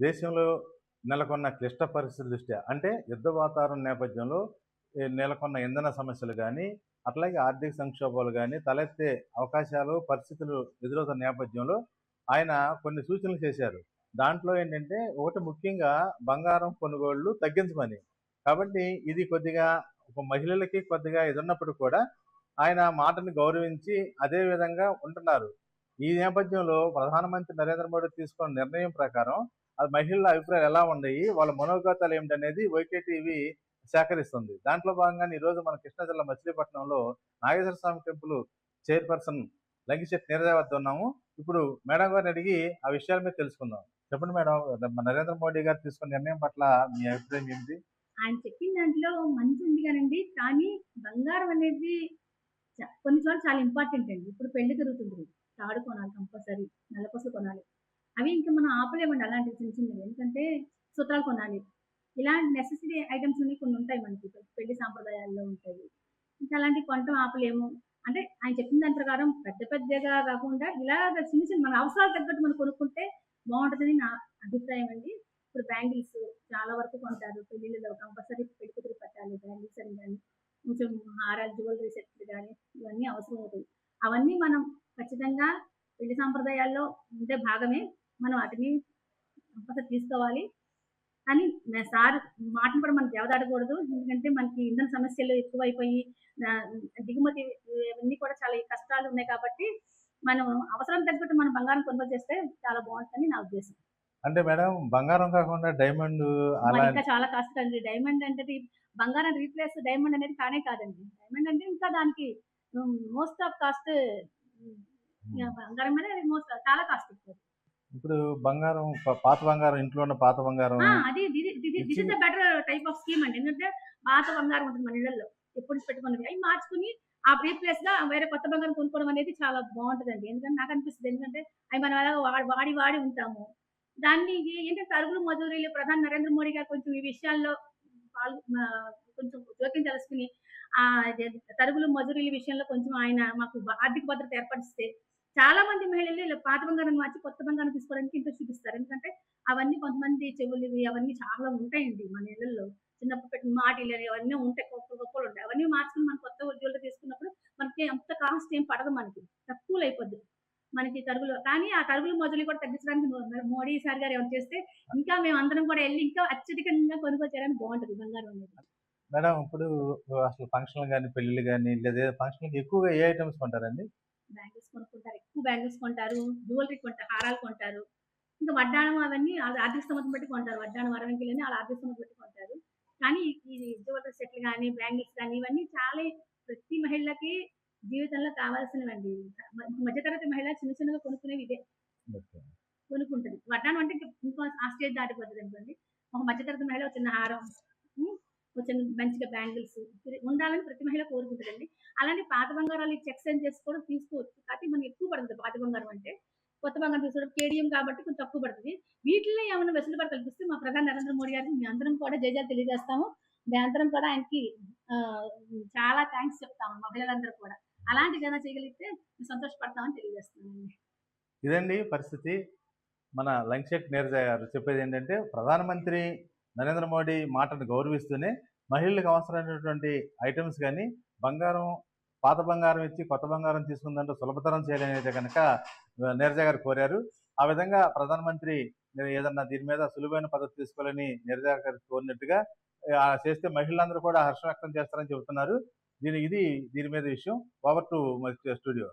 దేశంలో నెలకొన్న క్లిష్ట పరిస్థితుల దృష్ట్యా అంటే యుద్ధ వాతావరణం నేపథ్యంలో నెలకొన్న ఇంధన సమస్యలు గానీ, అట్లాగే ఆర్థిక సంక్షోభాలు గానీ, తలెత్తే అవకాశాలు, పరిస్థితులు ఎదురవుతున్న నేపథ్యంలో ఆయన కొన్ని సూచనలు చేశారు. దాంట్లో ఏంటంటే, ఒకటి ముఖ్యంగా బంగారం కొనుగోళ్లు తగ్గించమని. కాబట్టి ఇది కొద్దిగా ఒక మహిళలకి కొద్దిగా ఇదున్నప్పటికి కూడా ఆయన మాటని గౌరవించి అదే విధంగా ఉంటున్నారు. ఈ నేపథ్యంలో ప్రధానమంత్రి నరేంద్ర మోడీ తీసుకున్న నిర్ణయం ప్రకారం అది మహిళల అభిప్రాయాలు ఎలా ఉన్నాయి, వాళ్ళ మనోగతాలు ఏమిటనేది వైకే టీవీ సేకరిస్తుంది. దాంట్లో భాగంగానే ఈరోజు మన కృష్ణా జిల్లా మచిలీపట్నంలో నాగేశ్వర స్వామి టెంపుల్ చైర్పర్సన్ లంకిశెట్టి నీరజ వద్ద ఉన్నాము. ఇప్పుడు మేడం గారిని అడిగి ఆ విషయాల మీద తెలుసుకుందాం. చెప్పండి మేడం, నరేంద్ర మోడీ గారు తీసుకున్న నిర్ణయం పట్ల మీ అభిప్రాయం ఏంటి? ఆయన చెప్పిన దాంట్లో మంచి ఉంది కానండి. కానీ బంగారం అనేది కొన్ని చోట్ల చాలా ఇంపార్టెంట్ అండి. ఇప్పుడు పెళ్లి జరుగుతుంది. తాడు కొనాలి కంపల్సరీ. నల్లపూసలు కొనాలి. అవి ఇంకా మనం ఆపలేమండి అలాంటివి చిన్న చిన్నవి. ఎందుకంటే సూత్రాలు కొనాలి. ఇలాంటి నెసెసిటీ ఐటెమ్స్ అన్ని కొన్ని ఉంటాయి మనకి. పెళ్లి సాంప్రదాయాల్లో ఉంటాయి. ఇంకా అలాంటివి కొనటం ఆపలేము. అంటే ఆయన చెప్పిన దాని ప్రకారం పెద్ద పెద్దగా కాకుండా ఇలాగ చిన్న చిన్న మన అవసరాలకు తగ్గట్టు మనం కొనుక్కుంటే బావుంటదని నా అభిప్రాయం అండి. ఇప్పుడు బ్యాంగిల్స్ చాలా వరకు కొంటారు. పెళ్ళిళ్ళలో కంపల్సరీ పెళ్లి కూతురు పెట్టాలి బ్యాంగిల్స్ అని గాని, కొంచెం హారాలు, జ్యువెలరీ సెట్లు గాని ఇవన్నీ అవసరం అవుతాయి. అవన్నీ మనం ఖచ్చితంగా పెళ్లి సాంప్రదాయాల్లో ఉండే భాగమే. మనం వాటిని కంపల్సరీ తీసుకోవాలి. కానీ సార్ మాటను కూడా మనం జవదాటకూడదు. ఎందుకంటే మనకి ఇంధన సమస్యలు ఎక్కువైపోయి దిగుమతి ఇవన్నీ కూడా చాలా కష్టాలు ఉన్నాయి కాబట్టి మనం అవసరం తగ్గట్టు మనం బంగారం కొనుగోలు చేస్తే చాలా బాగుంటుందని నా ఉద్దేశం. అంటే మేడం, బంగారం కాకుండా డైమండ్ మరి అలా ఇంకా చాలా కాస్ట్ అండి. డైమండ్ అంటే బంగారం రీప్లేస్ డైమండ్ అనేది కానే కాదండి. డైమండ్ అంటే ఇంకా దానికి మోస్ట్ ఆఫ్ కాస్ట్ బంగారం మీద మోస్ట్ చాలా కాస్ట్ ఎక్కువ. ఇప్పుడు బంగారం పాత బంగారం, ఇంట్లో ఉన్న పాత బంగారం అది దిస్ ఇచ్చి is the better type of scheme అండి. ఎందుకంటే పాత బంగారం ఉంటుంది మన ఇళ్లలో ఎప్పుడు పెట్టుకున్నది అవి మార్చుకుని ఆ రీప్లేస్ గా వేరే కొత్త బంగారం కొనుక్కోవడం అనేది చాలా బాగుంటుందండి. ఎందుకంటే నాకు అనిపిస్తుంది, ఎందుకంటే అవి మనం అలాగా వాడి వాడి ఉంటాము. దాన్ని ఏంటంటే అరుగులు మజూరీలు ప్రధాని నరేంద్ర మోడీ గారు కొంచెం ఈ విషయాల్లో కొంచెం జోక్యం తెలుసుకుని ఆ తరుగులు మజూరీల విషయంలో కొంచెం ఆయన మాకు ఆర్థిక భద్రత ఏర్పరిస్తే చాలా మంది మహిళలు ఇలా పాత బంగారం మార్చి కొత్త బంగారం తీసుకోవడానికి ఇంట్రెస్ట్ చూపిస్తారు. ఎందుకంటే అవన్నీ కొంతమంది చెవులు అవన్నీ చాలా ఉంటాయండి మన ఇళ్లలో. చిన్నప్పుడు పెట్టిన మాటీలు అవన్నీ ఉంటాయి, గొప్పలు ఉంటాయి. అవన్నీ మార్చుకుని మనం కొత్త జ్యువెలరీ తీసుకున్నప్పుడు మనకి అంత కాస్ట్ ఏం పడదు, మనకి తక్కువలో అయిపోద్ది మనకి తరుగులు. కానీ ఆ తరుగులు మజులు కూడా తగ్గించడానికి మోడీ సార్ గారు ఏమైనా చేస్తే ఇంకా మేము అందరం కూడా వెళ్ళి ఇంకా అత్యధికంగా కొనుగోలు చేయడానికి బాగుంటది బంగారం అనేది. మేడం, ఇప్పుడు అసలు ఫంక్షన్లు కానీ, పెళ్ళిళ్ళు కానీ, లేదా ఫంక్షన్కి ఎక్కువగా ఏ ఐటమ్స్ కొంటారండి? బ్యాంగిల్స్ కొనుక్కుంటారు, ఎక్కువ బ్యాంగిల్స్ కొంటారు, జ్యువెలరీ కొంటారు, హారాలు కొంటారు. ఇంకా వడ్డాణం అవన్నీ ఆర్థిక స్తోమతను బట్టి కొంటారు. వడ్డాణం అరవంకిలని వాళ్ళ ఆర్థిక స్తోమత బట్టి కొంటారు. కానీ ఈ జ్యువెలరీ సెట్లు గానీ, బ్యాంగిల్స్ గానీ ఇవన్నీ చాలా ప్రతి మహిళకి జీవితంలో కావాల్సినవండి. మధ్యతరగతి మహిళ చిన్న చిన్నగా కొనుక్కునేవి ఇవే. ఓకే. కొనుక్కుంటది. వడ్డాణం అంటే ఇంకో ఆ స్టేజ్ దాటిపోతదనుకోండి. ఒక మధ్యతరగతి మహిళ ఒక చిన్న హారం, హ్మ్. ఒక చిన్న మంచిగా బ్యాంగిల్స్ ఉండాలని ప్రతి మహిళ కోరుకుంటదండి. అలాంటి పాత బంగారాలు ఈ చెక్స్ అని చేసి కూడా తీసుకోవచ్చు. కాకపోతే మనకి ఎక్కువ పడుతది పాత బంగారం అంటే. కొత్త బంగారం తీసుకోవడం కేడీఎం కాబట్టి కొంచెం తక్కువ పడుతది. వీటిల్లో ఏమైనా వెసులుబాటు కల్పిస్తే మా ప్రధాని నరేంద్ర మోడీ గారికి మేమందరం కూడా జయజాలు తెలియజేస్తాము. మేమందరం కూడా ఆయనకి చాలా థాంక్స్ చెప్తాము మహిళలందరూ కూడా. అలాంటిదేమైనా చేయగలిగితే సంతోషపడతామని తెలియజేస్తున్నానండి. ఇదండి పరిస్థితి. మన లంకిశెట్టి నీరజ గారు చెప్పేది ఏంటంటే, ప్రధానమంత్రి నరేంద్ర మోడీ మాటను గౌరవిస్తూనే మహిళలకు అవసరమైనటువంటి ఐటమ్స్ కానీ, బంగారం పాత బంగారం ఇచ్చి కొత్త బంగారం తీసుకుందంటే సులభతరం చేయాలనేది కనుక నీరజ గారు కోరారు. ఆ విధంగా ప్రధానమంత్రి ఏదన్నా దీని మీద సులువైన పద్ధతి తీసుకోవాలని నీరజ గారు కోరినట్టుగా చేస్తే మహిళలందరూ కూడా హర్షం వ్యక్తం చేస్తారని చెబుతున్నారు. దీని మీద విషయం. Over to my studio.